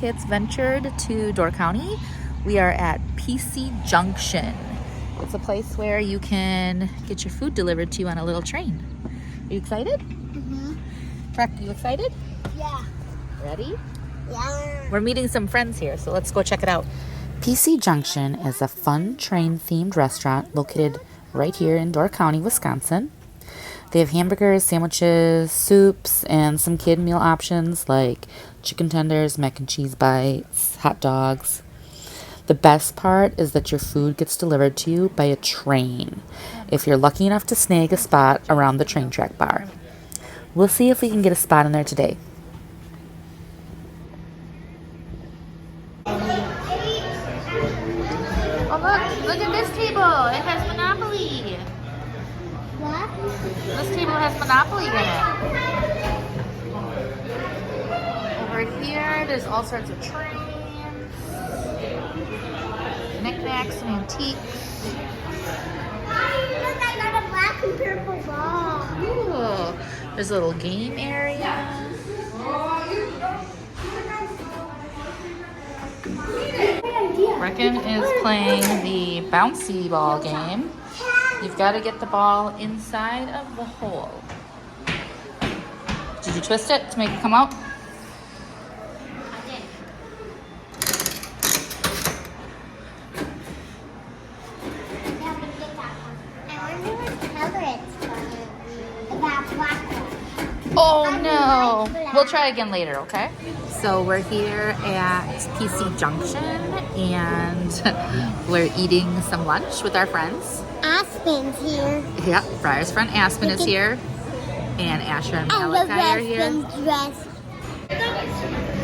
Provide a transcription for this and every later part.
kids ventured to Door County. We are at PC Junction. It's a place where you can get your food delivered to you on a little train. Are you excited? Mm-hmm. Breck, you excited? Yeah. Ready? Yeah. We're meeting some friends here, so let's go check it out. PC Junction is a fun train-themed restaurant located right here in Door County, Wisconsin. They have hamburgers, sandwiches, soups, and some kid meal options like chicken tenders, mac and cheese bites, hot dogs. The best part is that your food gets delivered to you by a train, if you're lucky enough to snag a spot around the train track bar. We'll see if we can get a spot in there today. Oh look at this table. It has Monopoly. What? This table has Monopoly in it. Over here, there's all sorts of trains, knickknacks and antiques. Look, I got a black and purple ball. Ooh, there's a little game area. Brecken is playing the bouncy ball game. You've got to get the ball inside of the hole. Did you twist it to make it come out? I did. Now we get that one. I wonder what color it's gonna be. That black one. Oh no! We'll try again later, okay? So we're here at PC Junction and we're eating some lunch with our friends. Aspen's here. Yep, Briar's friend Aspen is here. And Asher and Malachi are here. Aspen's dress.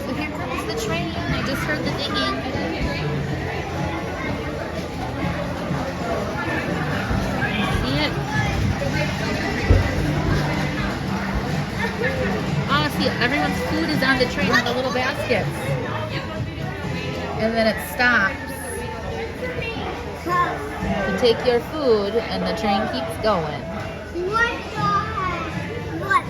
So here comes the train. I just heard the dinging. See it? Oh, see, everyone's food is on the train in the little baskets. And then it stops. You take your food and the train keeps going. What the heck? What?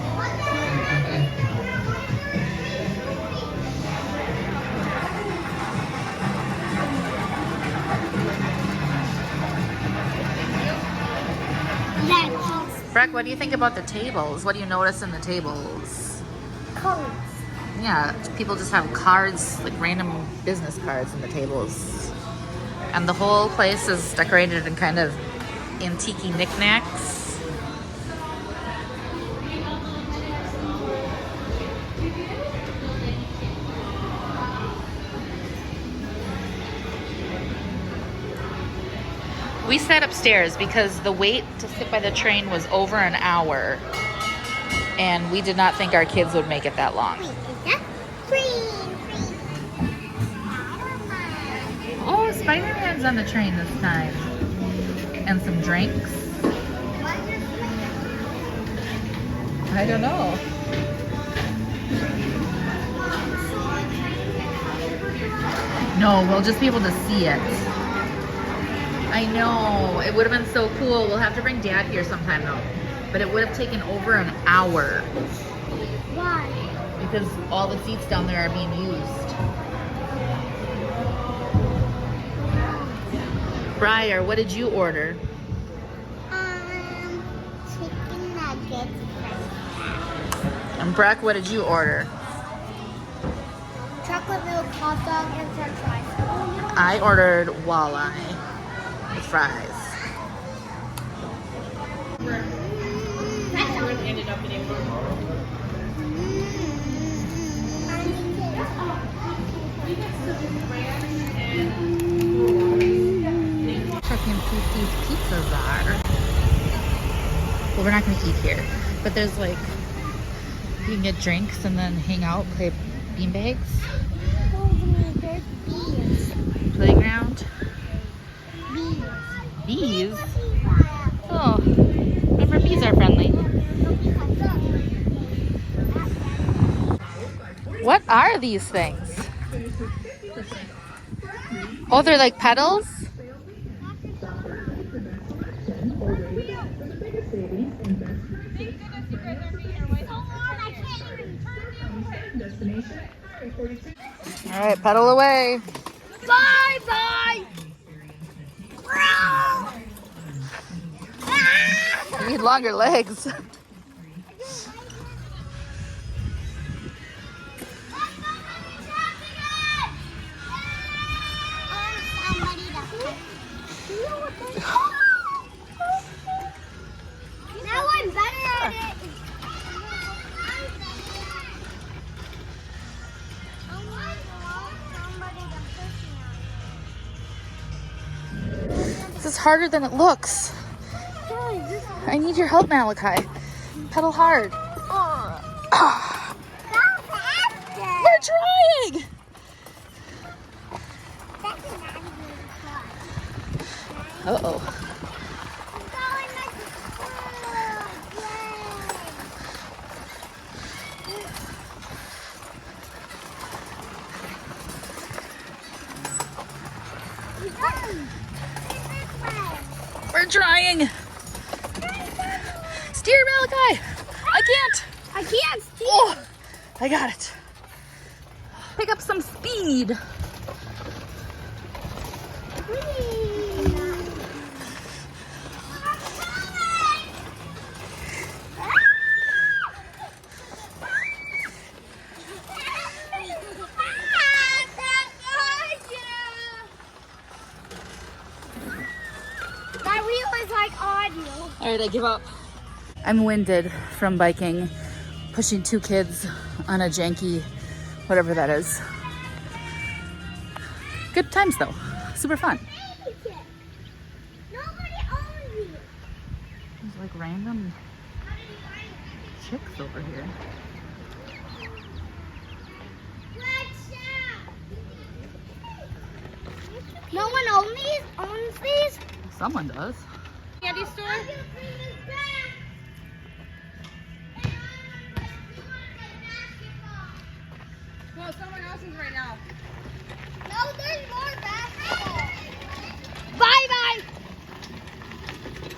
Breck, what do you think about the tables? What do you notice in the tables? Cards. Yeah, people just have cards, like random business cards in the tables. And the whole place is decorated in kind of antique knickknacks. We sat upstairs because the wait to sit by the train was over an hour. And we did not think our kids would make it that long. Wait, is that green? Oh, Spider-Man's on the train this time. And some drinks. I don't know. No, we'll just be able to see it. I know. It would have been so cool. We'll have to bring Dad here sometime though. But it would have taken over an hour. Why? Because all the seats down there are being used. Briar, what did you order? Chicken nuggets. And Breck, what did you order? Chocolate milk, hot dog, and french fries. I ordered walleye with fries. Ended up getting Checking PC's pizzas are. Well, we're not going to eat here, but there's like, you can get drinks and then hang out, play beanbags. There's bees. Playground. Bees. Bees? Oh, remember bees are friendly. What are these things? Oh, they're like pedals? All right, pedal away. Bye bye. You need longer legs. Now I'm better at it. This is harder than it looks. I need your help, Malachi. Pedal hard. We're trying. Uh-oh. We're trying. Steer, Malachi. I can't steer. Oh, I got it. Pick up some speed. That wheel is like audio. All right, I give up. I'm winded from biking, pushing 2 kids on a janky, whatever that is. Good times though, super fun. Nobody owns it. There's like random chicks over here. No one owns these? Someone does. Candy store? No, someone else's right now. No, there's more basketball. Bye-bye.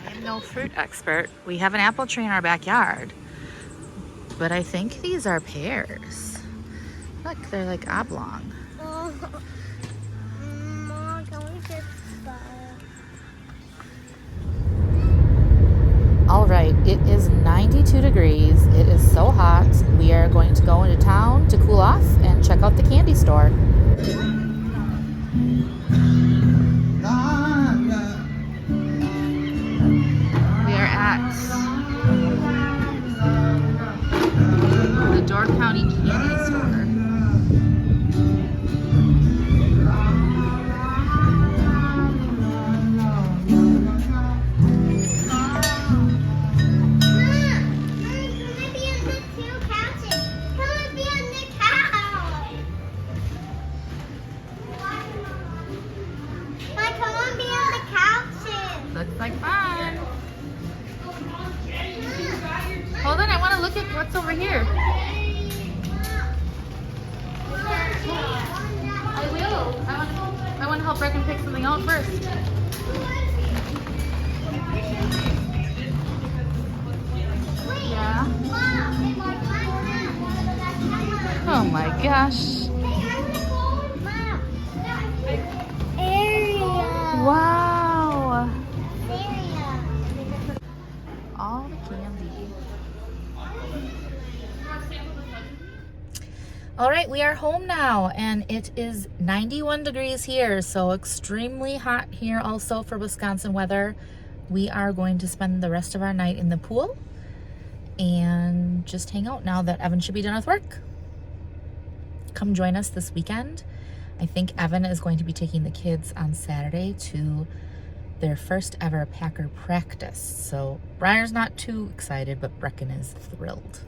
I'm no fruit expert. We have an apple tree in our backyard, but I think these are pears. Look, they're like oblong. Mom, can we just buy? All right, it is 92 degrees. It is so hot. We are going to go into town to cool off and check out the candy store. We are at the Door County Candy Store. Looks like fun. Hold on, I want to look at what's over here. I will. I want to help Brecken pick something out first. Yeah. Oh my gosh. Wow. All the candy. All right, we are home now and it is 91 degrees here, so extremely hot here also for Wisconsin weather. We are going to spend the rest of our night in the pool and just hang out now that Evan should be done with work. Come join us this weekend. I think Evan is going to be taking the kids on Saturday to their first ever Packer practice. So Briar's not too excited, but Brecken is thrilled.